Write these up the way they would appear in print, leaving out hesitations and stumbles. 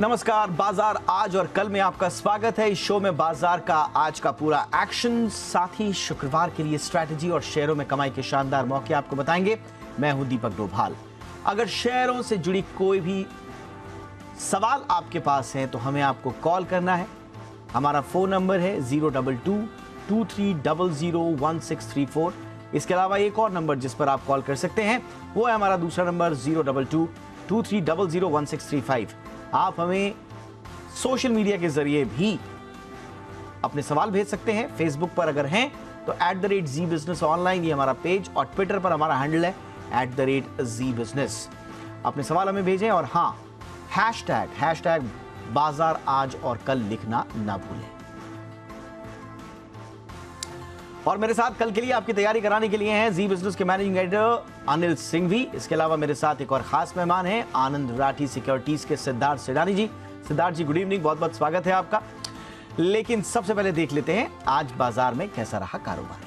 नमस्कार। बाजार आज और कल में आपका स्वागत है। इस शो में बाजार का आज का पूरा एक्शन, साथ ही शुक्रवार के लिए स्ट्रैटेजी और शेयरों में कमाई के शानदार मौके आपको बताएंगे। मैं हूं दीपक डोभाल। अगर शेयरों से जुड़ी कोई भी सवाल आपके पास है तो हमें आपको कॉल करना है। हमारा फोन नंबर है 022-2300-1634। इसके अलावा एक और नंबर जिस पर आप कॉल कर सकते हैं वो है हमारा दूसरा नंबर 022-2300-1635। आप हमें सोशल मीडिया के जरिए भी अपने सवाल भेज सकते हैं। फेसबुक पर अगर हैं तो @ZBusinessOnline ये हमारा पेज, और ट्विटर पर हमारा हैंडल है @ZBusiness। अपने सवाल हमें भेजें और हाँ, हैशटैग बाजार आज और कल लिखना ना भूलें। और मेरे साथ कल के लिए आपकी तैयारी कराने के लिए हैं जी बिजनेस के मैनेजिंग एडिटर अनिल सिंघवी। इसके अलावा मेरे साथ एक और खास मेहमान हैं आनंद राठी सिक्योरिटीज के सिद्धार्थ सेडानी जी। सिद्धार्थ जी, गुड इवनिंग, बहुत बहुत स्वागत है आपका। लेकिन सबसे पहले देख लेते हैं आज बाजार में कैसा रहा कारोबार।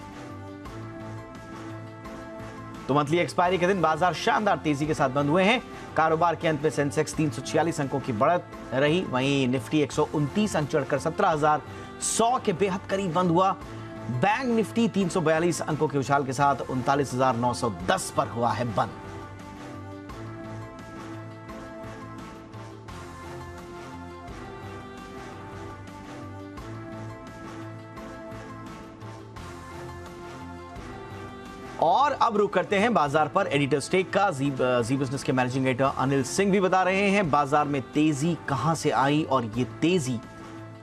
तो मंथली एक्सपायरी के दिन बाजार शानदार तेजी के साथ बंद हुए हैं। कारोबार के अंत में सेंसेक्स 346 अंकों की बढ़त रही, वहीं निफ्टी 129 अंक चढ़कर 17,100 के बेहद करीब बंद हुआ। बैंक निफ्टी 342 अंकों के उछाल के साथ 39,910 पर हुआ है बंद। और अब रुक करते हैं बाजार पर एडिटर स्टेक का। जी बिजनेस के मैनेजिंग एडिटर अनिल सिंह भी बता रहे हैं बाजार में तेजी कहां से आई और ये तेजी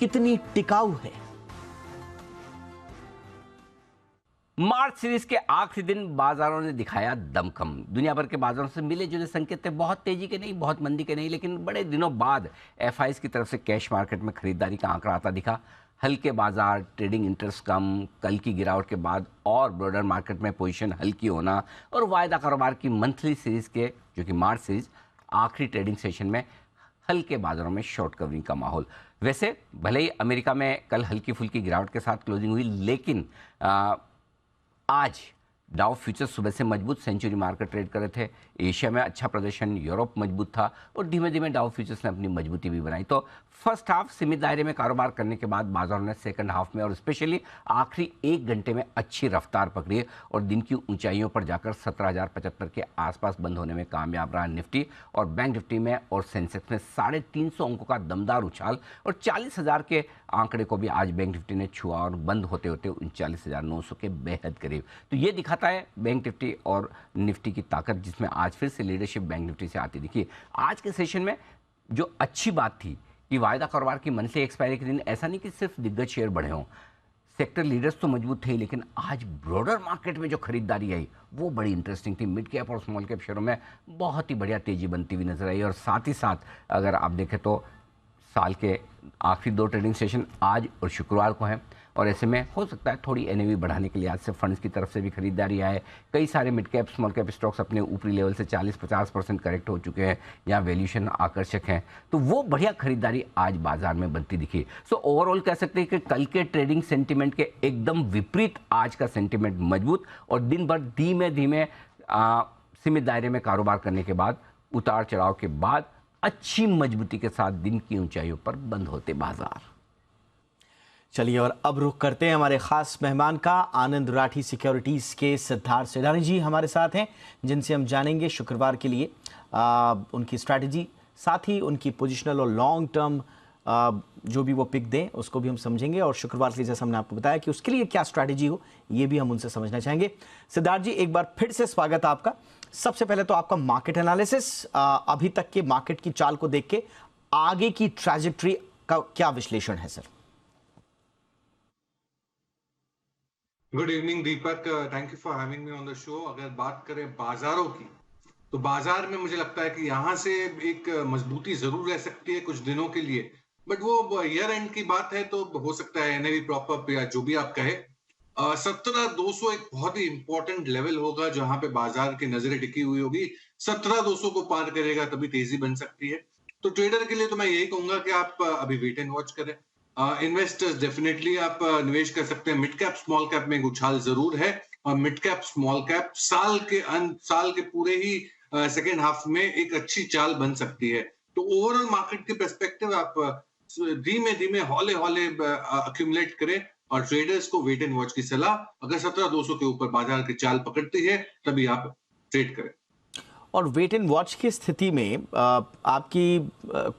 कितनी टिकाऊ है। मार्च सीरीज के आखिरी दिन बाजारों ने दिखाया दमखम। दुनिया भर के बाजारों से मिले जुले संकेत थे, बहुत तेजी के नहीं, बहुत मंदी के नहीं, लेकिन बड़े दिनों बाद एफआईज की तरफ से कैश मार्केट में खरीदारी का आंकड़ा आता दिखा। हल्के बाजार, ट्रेडिंग इंटरेस्ट कम, कल की गिरावट के बाद और ब्रॉडर मार्केट में पोजीशन हल्की होना और वायदा कारोबार की मंथली सीरीज के, जो कि मार्च सीरीज, आखिरी ट्रेडिंग सेशन में हल्के बाजारों में शॉर्ट कवरिंग का माहौल। वैसे भले ही अमेरिका में कल हल्की फुल्की गिरावट के साथ क्लोजिंग हुई, लेकिन आज डाउ फ्यूचर्स सुबह से मजबूत सेंचुरी मार्केट ट्रेड कर रहे थे। एशिया में अच्छा प्रदर्शन, यूरोप मजबूत था और धीमे धीमे डाउ फ्यूचर्स ने अपनी मजबूती भी बनाई। तो फर्स्ट हाफ सीमित दायरे में कारोबार करने के बाद बाजारों ने सेकंड हाफ में और स्पेशली आखिरी 1 घंटे में अच्छी रफ्तार पकड़ी और दिन की ऊंचाइयों पर जाकर 17,075 के आसपास बंद होने में कामयाब रहा निफ्टी। और बैंक निफ्टी में और सेंसेक्स में 350 अंकों का दमदार उछाल और 40,000 के आंकड़े को भी आज बैंक निफ्टी ने छुआ और बंद होते होते 39,900 के बेहद करीब। तो ये दिखाता है बैंक निफ्टी और निफ्टी की ताकत, जिसमें आज फिर से लीडरशिप बैंक निफ्टी से आती दिखी। आज के सेशन में जो अच्छी बात थी कि वायदा कारोबार की मंथली एक्सपायरी के दिन ऐसा नहीं कि सिर्फ दिग्गज शेयर बढ़े हों, सेक्टर लीडर्स तो मजबूत थे, लेकिन आज ब्रॉडर मार्केट में जो खरीदारी आई वो बड़ी इंटरेस्टिंग थी। मिड कैप और स्मॉल कैप शेयरों में बहुत ही बढ़िया तेजी बनती हुई नजर आई। और साथ ही साथ अगर आप देखें तो साल के आखिरी 2 ट्रेडिंग सेशन आज और शुक्रवार को हैं, और ऐसे में हो सकता है थोड़ी एनएवी बढ़ाने के लिए आज से फंड्स की तरफ से भी खरीदारी आए। कई सारे mid cap small cap stocks अपने ऊपरी लेवल से 40-50% करेक्ट हो चुके हैं, यहाँ वैल्यूएशन आकर्षक हैं, तो वो बढ़िया खरीदारी आज बाजार में बनती दिखी। सो ओवरऑल कह सकते हैं कि कल के ट्रेडिंग सेंटिमेंट के एकदम विपरीत आज का सेंटिमेंट मजबूत और दिन भर धीमे धीमे सीमित दायरे में कारोबार करने के बाद, उतार चढ़ाव के बाद अच्छी मजबूती के साथ दिन की ऊंचाइयों पर बंद होते बाजार। चलिए और अब रुख करते हैं हमारे खास मेहमान का। आनंद राठी सिक्योरिटीज के सिद्धार्थ सेडानी जी हमारे साथ हैं, जिनसे हम जानेंगे शुक्रवार के लिए उनकी स्ट्रैटेजी, साथ ही उनकी पोजिशनल और लॉन्ग टर्म जो भी वो पिक दें उसको भी हम समझेंगे, और शुक्रवार के लिए जैसा हमने आपको बताया कि उसके लिए क्या स्ट्रैटेजी हो ये भी हम उनसे समझना चाहेंगे। सिद्धार्थ जी, एक बार फिर से स्वागत है आपका। सबसे पहले तो आपका मार्केट एनालिसिस, अभी तक के मार्केट की चाल को देख के आगे की ट्रैजेक्टरी का क्या विश्लेषण है sir? Good evening Deepak, thank you for having me on the show. अगर बात करें बाजारों की, तो बाजार में मुझे लगता है कि यहाँ से एक मजबूती जरूर रह सकती है कुछ दिनों के लिए, बट वो ईयर एंड की बात है तो हो सकता है एनएवी प्रॉप अप या जो भी आप कहे। 17,200 एक बहुत ही इंपॉर्टेंट लेवल होगा जहां पे बाजार की नजरें टिकी हुई होगी। 17,200 को पार करेगा तभी तेजी बन सकती है। तो ट्रेडर के लिए तो मैं यही कहूंगा कि आप अभी वेट एंड वॉच करें। इन्वेस्टर्स डेफिनेटली आप निवेश कर सकते हैं। मिड कैप स्मॉल कैप में एक उछाल जरूर है, और मिड कैप स्मॉल कैप साल के पूरे ही सेकेंड हाफ में एक अच्छी चाल बन सकती है। तो ओवरऑल मार्केट के पर्सपेक्टिव आप धीमे धीमे हौले हौले अक्यूमुलेट करें और ट्रेडर्स को वेट एंड वॉच की सलाह, अगर 17,200 के ऊपर बाजार की चाल पकड़ती है तभी आप ट्रेड करें। और वेट एंड वॉच की स्थिति में आपकी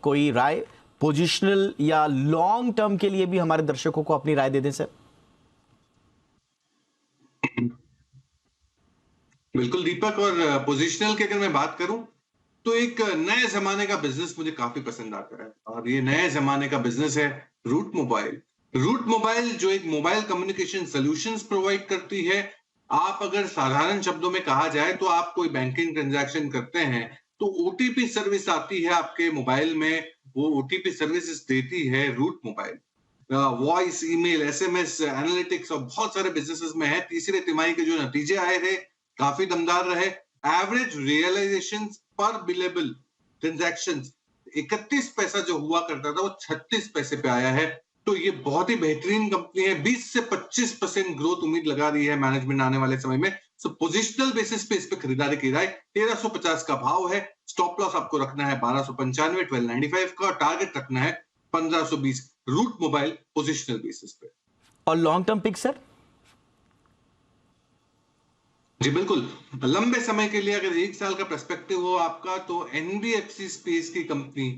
कोई राय पोजिशनल या लॉन्ग टर्म के लिए भी हमारे दर्शकों को अपनी राय दे दें सर। बिल्कुल दीपक, और पोजिशनल की अगर मैं बात करूं तो एक नए जमाने का बिजनेस मुझे काफी पसंद आता है, और ये नए जमाने का बिजनेस है रूट मोबाइल। रूट मोबाइल जो एक मोबाइल कम्युनिकेशन सॉल्यूशंस प्रोवाइड करती है। आप अगर साधारण शब्दों में कहा जाए तो आप कोई बैंकिंग ट्रांजैक्शन करते हैं तो ओटीपी सर्विस आती है आपके मोबाइल में, वो ओटीपी सर्विसेज देती है route mobile. Voice, email, SMS, analytics और बहुत सारे बिजनेसेस में है। तीसरे तिमाही के जो नतीजे आए थे काफी दमदार रहे। एवरेज रियलाइजेशन पर बिलेबल ट्रांजैक्शन 31 पैसा जो हुआ करता था वो 36 पैसे पे आया है। तो ये बहुत ही बेहतरीन कंपनी है। 20 से 25% ग्रोथ उम्मीद लगा रही है मैनेजमेंट आने वाले समय में। सो पोजिशनल बेसिस पे इस पे खरीदारी की राय। 1350 का भाव है। स्टॉप लॉस आपको रखना है 1295, 1295 का। टारगेट रखना है 1520। रूट मोबाइल पोजिशनल बेसिस पे। और लॉन्ग टर्म पिक सर? जी बिल्कुल, लंबे समय के लिए अगर 1 साल का पर्सपेक्टिव हो आपका तो एनबीएफसी स्पेस की कंपनी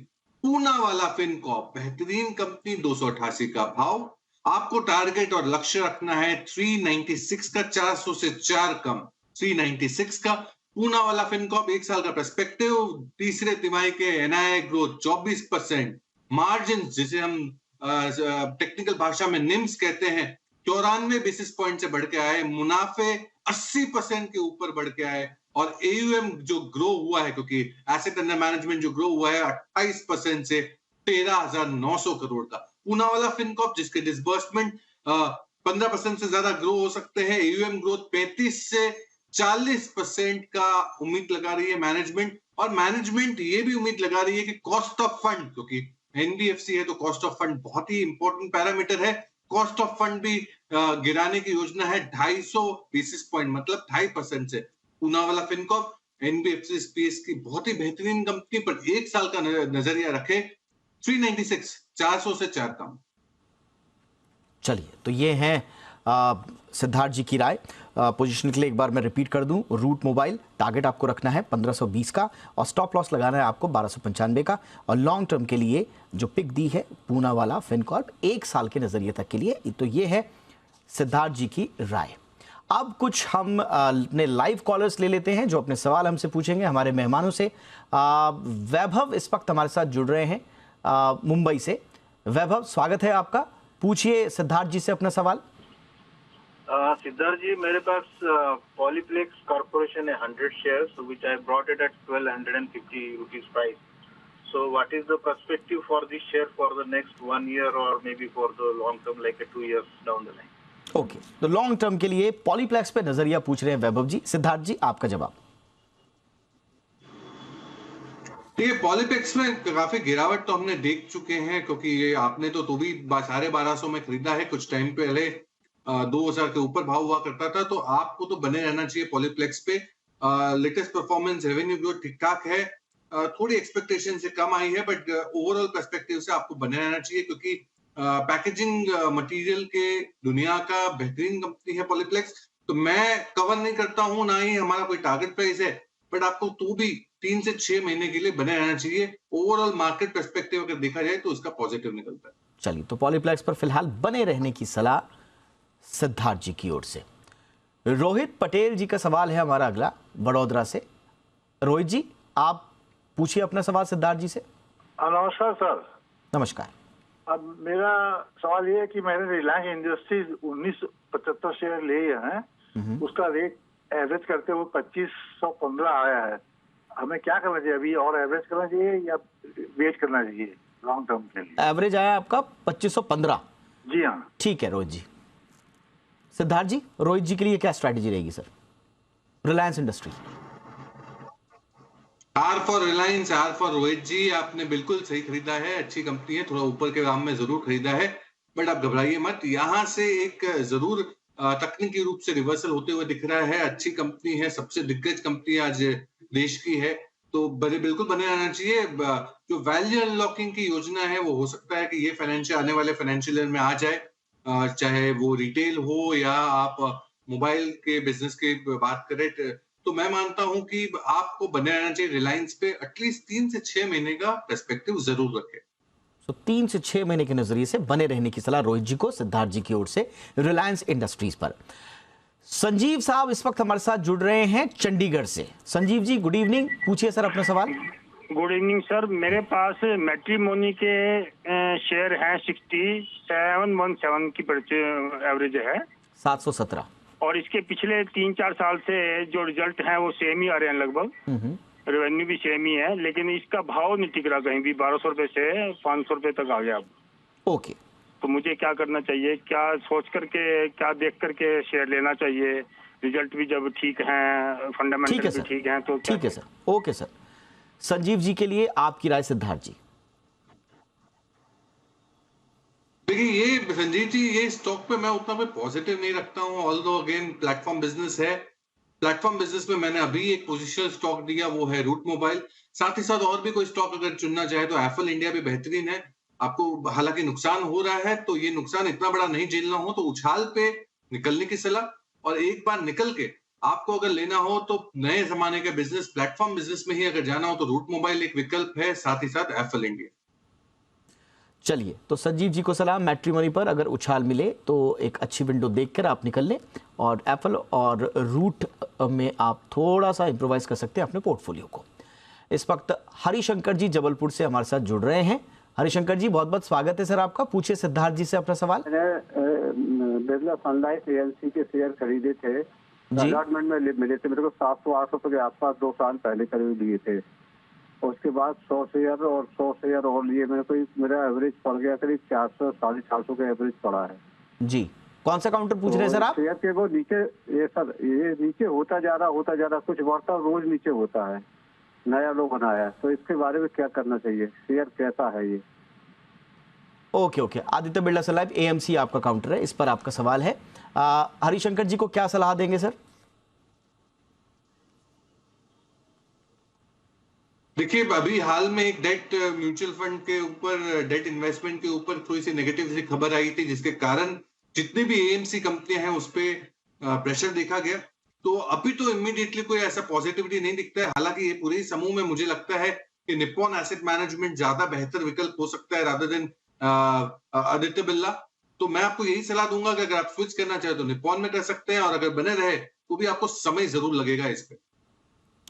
पूनावाला फिनकॉर्प, बेहतरीन कंपनी, 288 का भाव। आपको टारगेट और लक्ष्य रखना है 396 का, 400 से 4 कम, 396 का। पूनावाला फिनकॉर्प 1 साल का पर्सपेक्टिव, तीसरे तिमाही के एनआईआई ग्रोथ 24%, मार्जिन जिसे हम टेक्निकल भाषा में निम्स कहते हैं 94 बेसिस पॉइंट से बढ़ के आए, मुनाफे 80% के ऊपर बढ़ के आए, और एयूएम जो ग्रो हुआ है, क्योंकि एसेट अंडर मैनेजमेंट जो ग्रो हुआ है 28% से 13,900 करोड़ का। पूनावाला फिनकॉर्प जिसके डिसबर्समेंट 15% से ज्यादा ग्रो हो सकते हैं, एयूएम ग्रोथ 35 से 40% का उम्मीद लगा रही है मैनेजमेंट। और मैनेजमेंट ये भी उम्मीद लगा रही है कि कॉस्ट ऑफ फंड, क्योंकि एनबीएफसी है तो कॉस्ट ऑफ फंड बहुत ही इंपॉर्टेंट पैरामीटर है, कॉस्ट ऑफ फंड भी गिराने की योजना है 250 बेसिस पॉइंट, मतलब 2.5% से। पूनावाला फिनकॉर्प एनबीएफसी स्पेस की बहुत ही बेहतरीन कंपनी, पर 1 साल का नजरिया रखे 396, 400 से 4 कम। चलिए, तो ये हैं सिद्धार्थ जी की राय। पोजीशन के लिए एक बार मैं रिपीट कर दूं, रूट मोबाइल टारगेट आपको रखना है 1520 का, और स्टॉप लॉस लगाना है आपको 1295 का, और लॉन्ग टर्म के लिए जो पिक दी है पूनावाला फिनकॉर्प 1 साल के नजरिए तक के लिए। तो ये है सिद्धार्थ जी की राय। अब कुछ हम अपने लाइव कॉलर्स ले लेते हैं जो अपने सवाल हमसे पूछेंगे हमारे मेहमानों से। वैभव इस वक्त हमारे साथ जुड़ रहे हैं मुंबई से। वैभव, स्वागत है आपका, पूछिए सिद्धार्थ जी से अपना सवाल। सिद्धार्थ जी, मेरे पास पॉलीप्लेक्स कॉर्पोरेशन है 100 shares, which I brought it at 1250 rupees price. So what is the perspective for this share for the next 1 year or maybe for the long term, like 2 years down the line? Okay, तो long term के लिए पॉलीप्लेक्स पे नजरिया पूछ रहे हैं वैभव जी। सिद्धार्थ जी, आपका जवाब। ये पॉलीप्लेक्स में काफी गिरावट तो हमने देख चुके हैं, क्योंकि ये आपने तो भी 1250 में खरीदा है कुछ टाइम पहले, 2000 के ऊपर भाव हुआ करता था, तो आपको तो बने रहना चाहिए पॉलीप्लेक्स पे। लेटेस्ट परफॉर्मेंस, रेवेन्यू ग्रोथ ठीक ठाक है, थोड़ी एक्सपेक्टेशन से कम आई है, बट ओवरऑल पर्सपेक्टिव से आपको बने रहना चाहिए, क्योंकि पैकेजिंग मटेरियल के दुनिया का बेहतरीन कंपनी है पॉलीप्लेक्स। तो मैं कवर नहीं करता हूं, ना ही हमारा कोई टारगेट प्राइस है, बट आपको तो भी 3 से 6 महीने के लिए बने रहना चाहिए। ओवरऑल मार्केट पर्सपेक्टिव अगर देखा जाए तो इसका पॉजिटिव निकलता है। चलिए, तो पॉलीप्लेक्स पर फिलहाल बने रहने की सलाह सिद्धार्थ जी की ओर से। रोहित पटेल जी का सवाल है हमारा अगला, बड़ौदरा से। रोहित जी, आप पूछिए अपना सवाल सिद्धार्थ जी से। नमस्कार सर। नमस्कार। अब मेरा सवाल ये है कि मैंने रिलायंस इंडस्ट्रीज 1975 शेयर लिए हैं, उसका रेट एवरेज करते हुए 2515 आया है। हमें क्या करना चाहिए अभी, और एवरेज करना चाहिए या वेट करना चाहिए लॉन्ग टर्म के लिए? एवरेज आया आपका 2515। जी हाँ। ठीक है रोहित जी। सिद्धार्थ जी, रोहित जी के लिए क्या स्ट्रैटेजी रहेगी sir Reliance Industry? R for Reliance, R for Rohit ji, आपने बिल्कुल सही खरीदा है, अच्छी कंपनी है, थोड़ा ऊपर के दाम में जरूर खरीदा है, बट आप घबराइए मत, यहां से एक जरूर तकनीकी रूप से रिवर्सल होते हुए दिख रहा है। अच्छी कंपनी है, सबसे दिग्गज कंपनी आज देश की है, तो बिल्कुल बने रहना चाहिए। जो वैल्यू अनलॉकिंग की योजना है वो हो सकता है कि ये आने वाले फाइनेंशियल ईयर में आ जाए, चाहे वो रिटेल हो या आप मोबाइल के बिजनेस की बात करें। तो मैं मानता हूं कि आपको बने रहना चाहिए रिलायंस पे, एटलीस्ट 3 से 6 महीने का पर्सपेक्टिव जरूर रखें। तो 3 से 6 महीने के नजरिए से बने रहने की सलाह रोहित जी को सिद्धार्थ जी की ओर से रिलायंस इंडस्ट्रीज पर। संजीव साहब इस वक्त हमारे साथ जुड़ रहे हैं चंडीगढ़ से। संजीव जी गुड इवनिंग, पूछिए सर अपना सवाल। गुड इवनिंग सर, मेरे पास मैट्रिमोनी के शेयर हैं 6717 की एवरेज है 717। और इसके पिछले 3-4 साल से जो रिजल्ट हैं वो सेम ही आ रहे हैं लगभग, रेवेन्यू भी सेम ही है, लेकिन इसका भाव नहीं टिक रहा कहीं भी। 1200 रुपए से 500 रुपए तक आ गया अब। ओके, तो मुझे क्या करना चाहिए, क्या सोच करके, क्या देख करके शेयर लेना चाहिए? रिजल्ट भी जब ठीक हैं, फंडामेंटल भी ठीक हैं, तो ठीक है sir, okay sir. Sanjeev ji के लिए आपकी राय सिद्धार्थ जी। देखिए ये संजीव जी, ये स्टॉक पे मैं उतना भी पॉजिटिव नहीं रखता हूँ। ऑल्दो अगेन प्लेटफॉर्म बिजनेस है, प्लेटफॉर्म बिजनेस में मैंने अभी एक पोजिशनल स्टॉक दिया, वो है रूट मोबाइल। साथ ही साथ और भी कोई स्टॉक अगर चुनना चाहे तो एफएल इंडिया भी बेहतरीन है। आपको हालांकि नुकसान हो रहा है, तो ये नुकसान इतना बड़ा नहीं झेलना हो तो उछाल पे निकलने की सलाह, और एक बार निकल के आपको अगर लेना हो तो नए जमाने के बिजनेस, प्लेटफॉर्म बिजनेस में ही अगर जाना हो तो रूट मोबाइल एक विकल्प है, साथ ही साथ एफएल इंडिया। चलिए, तो संजीव जी को सलाह, मैट्रिमोनी पर अगर उछाल मिले तो एक अच्छी विंडो देखकर आप निकल लें, और एप्पल और रूट में आप थोड़ा सा इंप्रोवाइज कर सकते हैं अपने पोर्टफोलियो को। इस वक्त हरिशंकर जी जबलपुर से हमारे साथ जुड़ रहे हैं। हरिशंकर जी बहुत बहुत स्वागत है सर आपका, पूछिए सिद्धार्थ जी से अपना सवाल। बिरला सनलाइफ एएलसी के शेयर खरीदे थे, अलॉटमेंट में मिले थे मेरे को 700-800 रुपए के आसपास 2 साल पहले खरीद लिए थे। उसके बाद 100 शेयर और लिए मेरे को, मेरा एवरेज पड़ गया करीब 400-450 का एवरेज पड़ा है जी। कौन सा काउंटर पूछ रहे हैं सर आप? शेयर के वो नीचे, ये नीचे होता जा रहा, कुछ बढ़ता रोज नीचे होता है, नया लो बनाया, तो इसके बारे में क्या करना चाहिए? शेयर कैसा है ये? ओके, आदित्य बिरला सन लाइफ एएमसी आपका काउंटर है, इस पर आपका सवाल है। हरिशंकर जी को क्या सलाह देंगे सर? देखिए अभी हाल में एक डेट म्यूचुअल फंड के ऊपर, डेट इन्वेस्टमेंट के ऊपर थोड़ी सी नेगेटिव सी खबर आई थी, जिसके कारण जितनी भी एएमसी कंपनियां हैं उस पे प्रेशर देखा गया। तो अभी तो इमीडिएटली कोई ऐसा पॉजिटिविटी नहीं दिखता है। हालांकि ये पूरे समूह में मुझे लगता है कि निप्पॉन एसेट मैनेजमेंट ज्यादा बेहतर विकल्प हो सकता है रादर देन आदित्य बिरला। तो मैं आपको यही सलाह दूंगा कि अगर आप स्विच करना चाहे तो निप्पॉन में कर सकते हैं, और अगर बने रहे तो भी आपको समय जरूर लगेगा इस पे।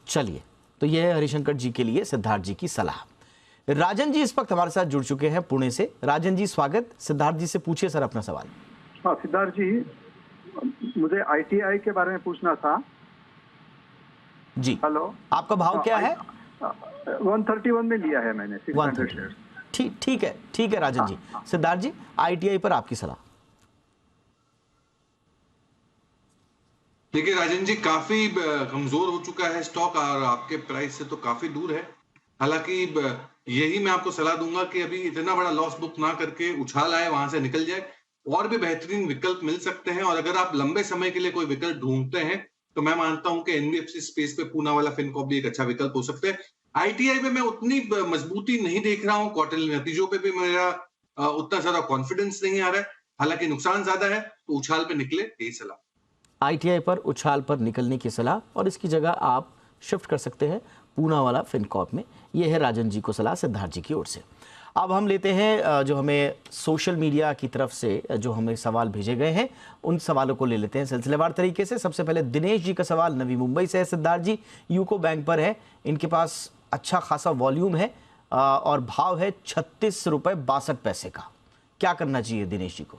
चलिए, तो यह है हरिशंकर जी के लिए सिद्धार्थ जी की सलाह। राजन जी इस वक्त हमारे साथ जुड़ चुके हैं पुणे से। राजन जी स्वागत, सिद्धार्थ जी से पूछिए सर अपना सवाल। हाँ सिद्धार्थ जी, मुझे आईटीआई के बारे में पूछना था। जी हेलो, आपका भाव क्या है? 131 में लिया है मैंने 600 शेयर। ठीक है राजन जी। सिद्धार्थ जी आईटीआई पर आपकी सलाह। देखिए राजन जी, काफी कमजोर हो चुका है स्टॉक और आपके प्राइस से तो काफी दूर है। हालांकि यही मैं आपको सलाह दूंगा कि अभी इतना बड़ा लॉस बुक ना करके उछाल आए, वहां से निकल जाए। और भी बेहतरीन विकल्प मिल सकते हैं, और अगर आप लंबे समय के लिए कोई विकल्प ढूंढते हैं तो मैं मानता हूं कि एनबीएफसी स्पेस पे पूना वाला फिनकॉर्प भी एक अच्छा विकल्प हो सकता है। आईटीआई पे मैं उतनी मजबूती नहीं देख रहा हूं, क्वार्टरली नतीजों पे भी मेरा उतना ज्यादा कॉन्फिडेंस नहीं आ रहा है। हालांकि नुकसान ज्यादा है, तो उछाल पे निकले, यही सलाह। आईटीआई पर उछाल पर निकलने की सलाह, और इसकी जगह आप शिफ्ट कर सकते हैं पूना वाला फिनकॉर्प में। यह है राजन जी को सलाह सिद्धार्थ जी की ओर से। अब हम लेते हैं जो हमें सोशल मीडिया की तरफ से जो हमें सवाल भेजे गए हैं, उन सवालों को ले लेते हैं सिलसिलेवार तरीके से। सबसे पहले दिनेश जी का सवाल नवी मुंबई से है। सिद्धार्थ जी यूको बैंक पर है, इनके पास अच्छा खासा वॉल्यूम है और भाव है 36 रुपये 62 पैसे का। क्या करना चाहिए दिनेश जी को?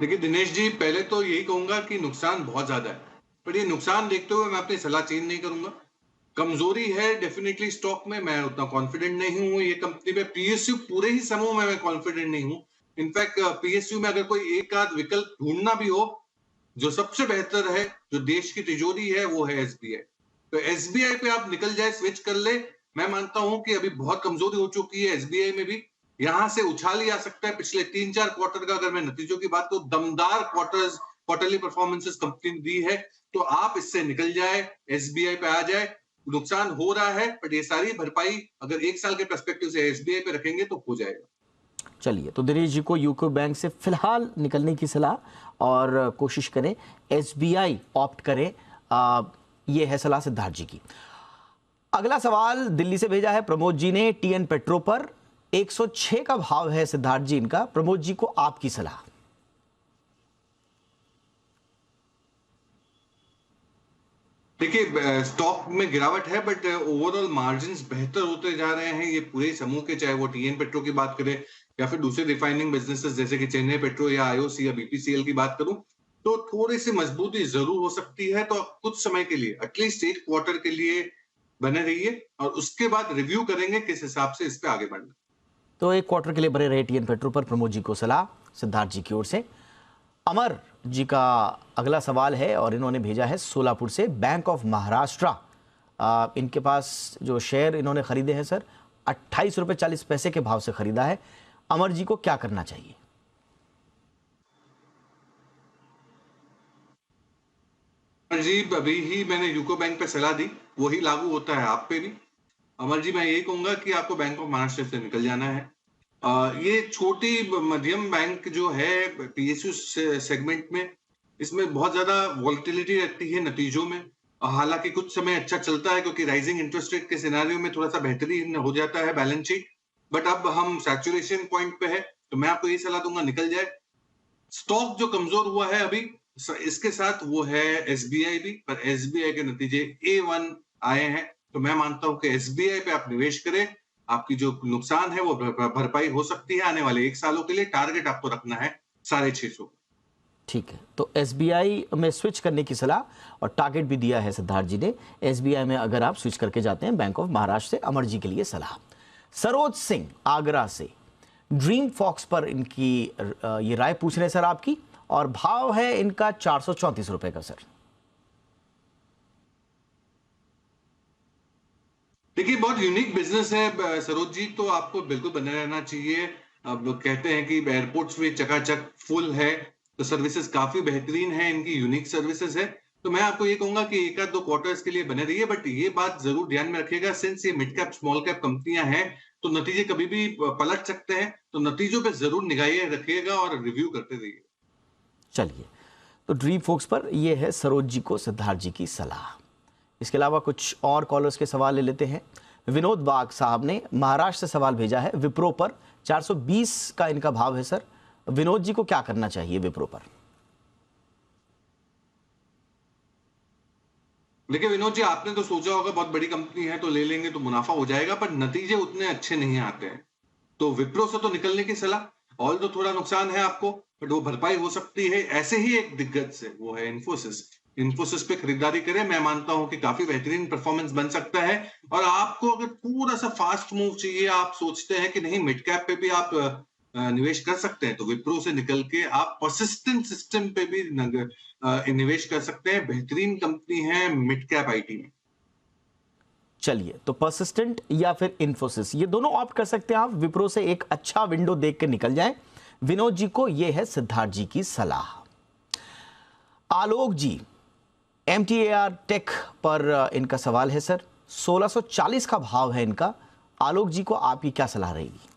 देखिए दिनेश जी, पहले तो यही कहूंगा कि नुकसान बहुत ज्यादा है, पर ये नुकसान देखते हुए मैं अपनी सलाह चेंज नहीं करूंगा। कमजोरी है डेफिनेटली स्टॉक में, मैं उतना कॉन्फिडेंट नहीं हूं ये कंपनी पे। पीएसयू पूरे ही समूह में मैं कॉन्फिडेंट नहीं हूं। इनफैक्ट पीएसयू में अगर कोई एक आध विकल्प ढूंढना भी हो, जो सबसे बेहतर है, जो देश की तिजोरी है, वो है एसबीआई। तो एसबीआई पे आप निकल जाए, स्विच कर ले। मैं मानता हूं कि अभी बहुत कमजोरी हो चुकी है एसबीआई में भी, यहां से उछाल ही आ सकता है। पिछले 3-4 क्वार्टर का अगर मैं नतीजों की बात करूं, दमदार क्वार्टर्स क्वार्टरली परफॉर्मेंसेस कंपनी ने दी है, तो आप इससे निकल जाए, एसबीआई पे आ जाए। नुकसान हो रहा है बट ये सारी भरपाई अगर 1 साल के पर्सपेक्टिव से एसबीआई पे रखेंगे तो हो जाएगा। चलिए, तो दिनेश जी को यूको बैंक से फिलहाल निकलने की सलाह और कोशिश करें एसबीआई ऑप्ट करें, ये है सलाह सिद्धार्थ जी की। अगला सवाल दिल्ली से भेजा है प्रमोद जी ने। टीएन पेट्रो पर 106 का भाव है सिद्धार्थ जी इनका। प्रमोद जी को आपकी सलाह। देखिए, स्टॉक में गिरावट है बट ओवरऑल मार्जिन्स बेहतर होते जा रहे हैं ये पूरे समूह के, चाहे वो टीएन पेट्रो की बात करें या फिर दूसरे रिफाइनिंग बिजनेसेस जैसे कि चेन्नई पेट्रो या आईओसी या बीपीसीएल की बात करूं, तो थोड़ी सी मजबूती जरूर हो सकती है। तो कुछ समय के लिए एटलीस्ट 1 क्वार्टर के लिए बने रहिए और उसके बाद रिव्यू करेंगे किस हिसाब से इस पे आगे बढ़ना। तो 1 क्वार्टर के लिए बने रहे टीएन पेट्रो पर, प्रमोद जी को सलाह सिद्धार्थ जी की ओर से। अमर जी का अगला सवाल है और इन्होंने भेजा है सोलापुर से। बैंक ऑफ महाराष्ट्र, इनके पास जो शेयर इन्होंने खरीदे हैं सर 28 रुपये 40 पैसे के भाव से खरीदा है। अमर जी को क्या करना चाहिए? जी, अभी ही मैंने यूको बैंक पे सलाह दी, वही लागू होता है आप पे भी। अमर जी, मैं यही कहूंगा कि आपको बैंक ऑफ महाराष्ट्र से निकल जाना है। ये छोटी मध्यम बैंक जो है पीएसयू सेगमेंट में, इसमें बहुत ज्यादा वॉलेटिलिटी रहती है नतीजों में। हालांकि कुछ समय अच्छा चलता है क्योंकि राइजिंग इंटरेस्ट रेट के सिनेरियो में थोड़ा सा बेहतरीन हो जाता है बैलेंस शीट, बट अब हम सैचुरेशन पॉइंट पे है, तो मैं आपको यही सलाह दूंगा निकल जाए। स्टॉक जो कमजोर हुआ है अभी इसके साथ वो है एसबीआई भी, पर एसबीआई के नतीजे A1 आए हैं, तो मैं मानता हूं कि एसबीआई पे आप निवेश करें। आपकी जो नुकसान है वो भरपाई हो सकती है आने वाले 1 सालों के लिए। टारगेट आपको रखना है 650। ठीक है, तो एसबीआई में स्विच करने की सलाह और टारगेट भी दिया है सिद्धार्थ जी ने। एसबीआई में अगर आप स्विच करके जाते हैं बैंक ऑफ महाराष्ट्र से। अमर जी के लिए सलाह। सरोज सिंह आगरा से ड्रीम फॉक्स पर इनकी ये राय पूछ रहे हैं सर आपकी, और भाव है इनका 434 रुपए का सर। देखिए, बहुत यूनिक बिजनेस है सरोज जी, तो आपको बिल्कुल बने रहना चाहिए। अब कहते हैं कि एयरपोर्ट्स भी चकाचक फुल है, तो सर्विसेज काफी बेहतरीन है, इनकी यूनिक सर्विसेज है। तो मैं आपको ये कहूंगा कि 1-2 क्वार्टर्स के लिए बने रहिए, बट ये बात जरूर ध्यान में रखिएगा, सिंस ये मिड कैप स्मॉल कैप कंपनियां हैं तो नतीजे कभी भी पलट सकते हैं, तो नतीजों पे जरूर निगाहें रखिएगा और रिव्यू करते रहिए। चलिए, तो ड्रीम फोक्स पर यह है सरोज जी को सिद्धार्थ जी की सलाह। इसके अलावा कुछ और कॉलर्स के सवाल ले लेते हैं। विनोद बाग साहब ने महाराष्ट्र से सवाल भेजा है। विप्रो पर 420 का इनका भाव है सर। विनोद जी को क्या करना चाहिए विप्रो पर? देखिए विनोद जी, आपने तो सोचा होगा बहुत बड़ी कंपनी है तो ले लेंगे तो मुनाफा हो जाएगा, पर नतीजे उतने अच्छे नहीं आते हैं, तो विप्रो से तो निकलने की सलाह। ऑल तो थोड़ा नुकसान है आपको, बट वो भरपाई हो सकती है। ऐसे ही एक दिग्गज से, वो है इन्फोसिस। इन्फोसिस पे खरीदारी करें, मैं मानता हूं कि काफी बेहतरीन परफॉर्मेंस बन सकता है। और आपको अगर थोड़ा सा फास्ट मूव चाहिए, आप सोचते हैं कि नहीं मिड कैप पे भी आप निवेश कर सकते हैं, तो विप्रो से निकल के आप परसिस्टेंट सिस्टम पे भी निवेश कर सकते हैं। बेहतरीन कंपनी है मिड कैप आईटी में। चलिए, तो परसिस्टेंट या फिर इन्फोसिस, ये दोनों ऑप्ट कर सकते हैं आप। विप्रो से एक अच्छा विंडो देख के निकल जाएं। विनोद जी को यह है सिद्धार्थ जी की सलाह। आलोक जी MTAR टेक पर इनका सवाल है सर। 1640 का भाव है इनका। आलोक जी को आपकी क्या सलाह रहेगी?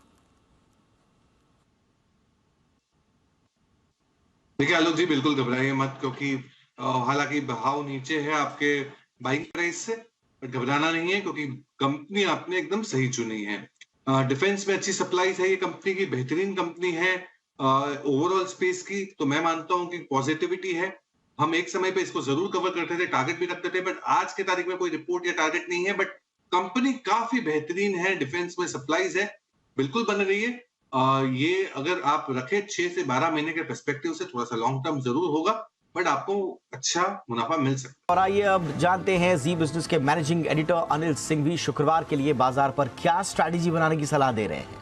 देखिए आलोक जी, बिल्कुल घबराइए मत, क्योंकि हालांकि भाव नीचे है आपके बाइंग प्राइस से, पर घबराना नहीं है क्योंकि कंपनी आपने एकदम सही चुनी है। डिफेंस में अच्छी सप्लाईज है ये कंपनी की, बेहतरीन कंपनी है ओवरऑल स्पेस की, तो मैं मानता हूं कि पॉजिटिविटी है। हम एक समय पे इसको जरूर कवर करते थे, टारगेट भी रखते थे, बट आज के तारीख में कोई रिपोर्ट या टारगेट नहीं है। बट कंपनी काफी बेहतरीन है, डिफेंस में सप्लाईज है, बिल्कुल बन रही है। ये अगर आप रखें 6 से 12 महीने के पर्सपेक्टिव से, थोड़ा सा लॉन्ग टर्म जरूर होगा, बट आपको अच्छा मुनाफा मिल सकता है। और आइए अब जानते हैं जी बिजनेस के मैनेजिंग एडिटर अनिल सिंघवी शुक्रवार के लिए बाजार पर क्या स्ट्रैटेजी बनाने की सलाह दे रहे हैं।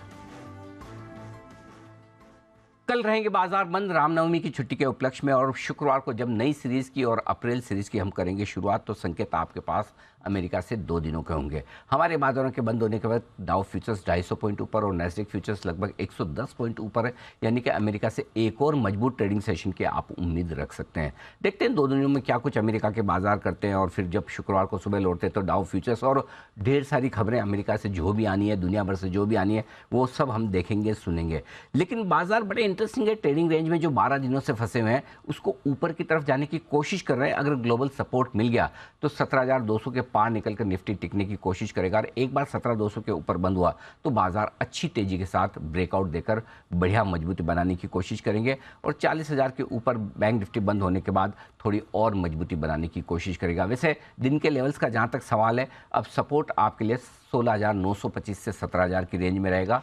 कल रहेंगे बाजार बंद रामनवमी की छुट्टी के उपलक्ष्य में, और शुक्रवार को जब नई सीरीज की और अप्रैल सीरीज की हम करेंगे शुरुआत, तो संकेत आपके पास अमेरिका से 2 दिनों के होंगे। हमारे बाजारों के बंद होने के बाद डाउ फ्यूचर्स 250 पॉइंट ऊपर और नैस्डैक फ्यूचर्स लगभग 110 पॉइंट ऊपर है, यानी कि अमेरिका से एक और मजबूत ट्रेडिंग सेशन की आप उम्मीद रख सकते हैं। देखते हैं 2 दिनों में क्या कुछ अमेरिका के बाजार करते हैं, और फिर जब शुक्रवार को सुबह लौटते हैं तो डाउ फ्यूचर्स और ढेर सारी खबरें अमेरिका से जो भी आनी है, दुनिया भर से जो भी आनी है, वो सब हम देखेंगे सुनेंगे। लेकिन बाजार बड़े इंटरेस्टिंग है। ट्रेडिंग रेंज में जो 12 दिनों से फंसे हुए हैं उसको ऊपर की तरफ जाने की कोशिश कर रहे हैं। अगर ग्लोबल सपोर्ट मिल गया तो 17,200 के पार निकलकर निफ्टी टिकने की कोशिश करेगा, और एक बार 17,200 के ऊपर बंद हुआ तो बाजार अच्छी तेजी के साथ ब्रेकआउट देकर बढ़िया मजबूती बनाने की कोशिश करेंगे, और 40,000 के ऊपर बैंक निफ्टी बंद होने के बाद थोड़ी और मजबूती बनाने की कोशिश करेगा। वैसे दिन के लेवल्स का जहां तक सवाल है, अब सपोर्ट आपके लिए 16,925 से 17,000 की रेंज में रहेगा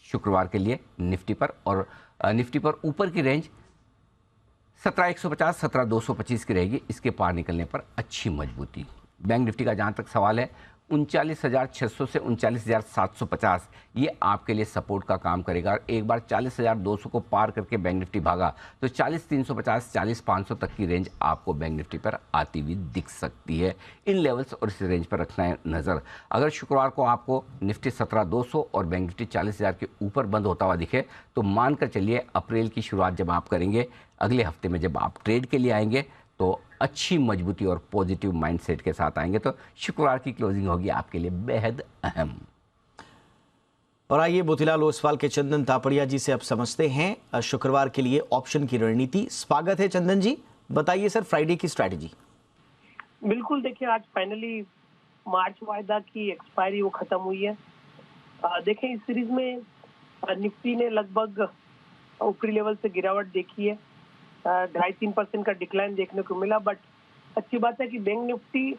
शुक्रवार के लिए निफ्टी पर, और निफ्टी पर ऊपर की रेंज 17,150 17,225 की रहेगी। इसके पार निकलने पर अच्छी मजबूती। बैंक निफ्टी का जहां तक सवाल है, 39,600 से 39,750 ये आपके लिए सपोर्ट का काम करेगा, और एक बार 40,200 को पार करके बैंक निफ्टी भागा तो 40,350 40,500 तक की रेंज आपको बैंक निफ्टी पर आती हुई दिख सकती है। इन लेवल्स और इस रेंज पर रखना है नज़र। अगर शुक्रवार को आपको निफ्टी 17,200 और बैंक निफ्टी 40,000 के ऊपर बंद होता हुआ दिखे तो मानकर चलिए अप्रैल की शुरुआत जब आप करेंगे, अगले हफ्ते में जब आप ट्रेड के लिए आएंगे तो अच्छी मजबूती और पॉजिटिव माइंडसेट के साथ आएंगे, तो शुक्रवार की क्लोजिंग होगी आपके लिए बेहद अहम। और आइए मोतीलाल ओसवाल के चंदन तापड़िया जी से अब समझते हैं शुक्रवार के लिए ऑप्शन की रणनीति। स्वागत है चंदन जी, बताइए सर फ्राइडे की स्ट्रैटेजी। बिल्कुल, देखिए आज फाइनली मार्च वायदा की एक्सपायरी वो खत्म हुई है। देखें इस सीरीज में निफ्टी ने लगभग ऊपरी लेवल से गिरावट देखी है, 2.5-3% का डिक्लाइन देखने को मिला, बट अच्छी बात है कि बैंक निफ्टी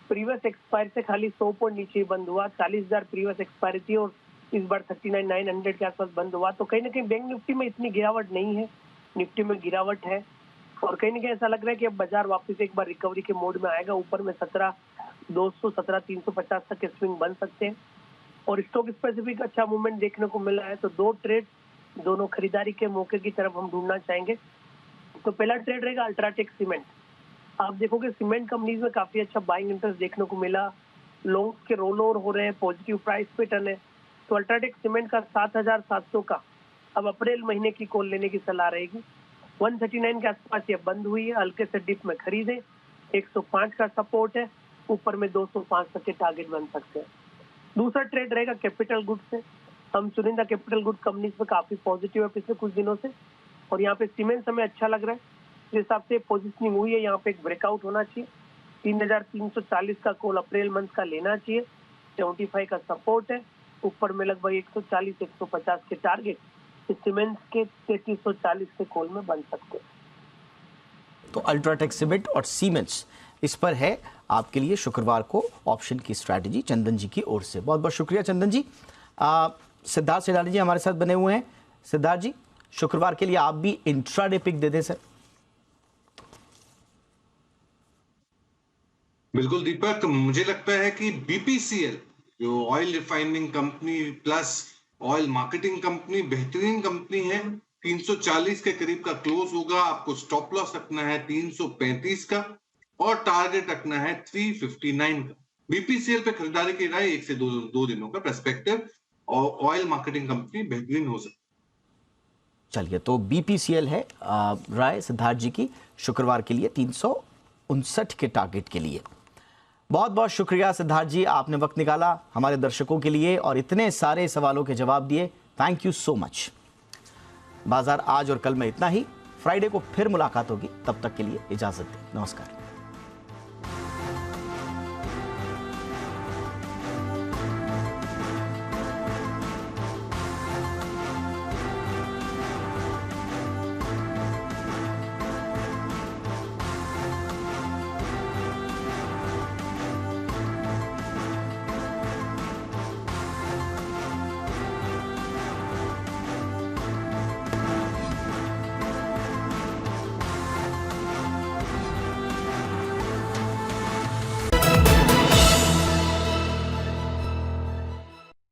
प्रीवियस एक्सपायरी से खाली 100 पॉइंट नीचे बंद हुआ। 40,000 प्रीवियस एक्सपायरी थी और इस बार 39,900 के आसपास बंद हुआ, तो कहीं ना कहीं बैंक निफ्टी में इतनी गिरावट नहीं है, निफ्टी में गिरावट है, और कहीं ना कहीं ऐसा लग रहा है कि अब बाजार वापस एक बार रिकवरी के मोड में आएगा। ऊपर में 17,200 17,350 तक के स्विंग बन सकते हैं, और स्टॉक स्पेसिफिक अच्छा मूवमेंट देखने को मिला है। तो 2 ट्रेड, दोनों खरीदारी के मौके की तरफ हम ढूंढना चाहेंगे। तो पहला ट्रेड रहेगा अल्ट्राटेक सीमेंट। आप देखोगे सीमेंट कंपनीज में काफी अच्छा बाइंग इंटरेस्ट देखने को मिला, लॉन्ग्स के रोल ओवर हो रहे हैं, पॉजिटिव प्राइस पैटर्न है। तो अल्ट्राटेक सीमेंट का 7,700 का अब अप्रैल महीने की कॉल लेने की सलाह रहेगी। 139 के आसपास ये बंद हुई है, हल्के से डिप में खरीदे। 105 का सपोर्ट है, ऊपर में 205 तक के टारगेट बन सकते हैं। दूसरा ट्रेड रहेगा कैपिटल गुड्स से। हम चुनिंदा कैपिटल गुड कंपनीज पे काफी पॉजिटिव है पिछले कुछ दिनों से, और यहाँ पे सीमेंट हमें अच्छा लग रहा है। जिस हिसाब से पोजिशनिंग हुई है, यहाँ पे एक ब्रेकआउट होना चाहिए। 3,340 का कॉल अप्रैल मंथ का लेना चाहिए। 75 का सपोर्ट है, ऊपर में लगभग 140-150 के टारगेट सीमेंट के 3340 के कॉल में बन सकते हैं। तो अल्ट्राटेक सीमेंट और सीमेंट्स इस पर है आपके लिए शुक्रवार को ऑप्शन की स्ट्रैटेजी चंदन जी की ओर से। बहुत बहुत शुक्रिया चंदन जी। सिद्धार्थ सेडानी जी हमारे साथ बने हुए हैं। सिद्धार्थ जी, शुक्रवार के लिए आप भी इंट्राडे पिक दे दें सर। बिल्कुल दीपक, मुझे लगता है कि बीपीसीएल जो oil refining company plus oil marketing company बेहतरीन कंपनी है। 340 के करीब का क्लोज होगा। आपको स्टॉप लॉस रखना है 335 का और टारगेट रखना है 359 का। बीपीसीएल पे खरीदारी की राय 1 से 2 दिनों का पर्सपेक्टिव, और ऑयल मार्केटिंग कंपनी बेहतरीन हो सकती। चलिए, तो बीपीसीएल है राय सिद्धार्थ जी की शुक्रवार के लिए 359 के टारगेट के लिए। बहुत बहुत शुक्रिया सिद्धार्थ जी, आपने वक्त निकाला हमारे दर्शकों के लिए और इतने सारे सवालों के जवाब दिए। Thank you so much. बाजार आज और कल में इतना ही। फ्राइडे को फिर मुलाकात होगी, तब तक के लिए इजाजत दें। नमस्कार।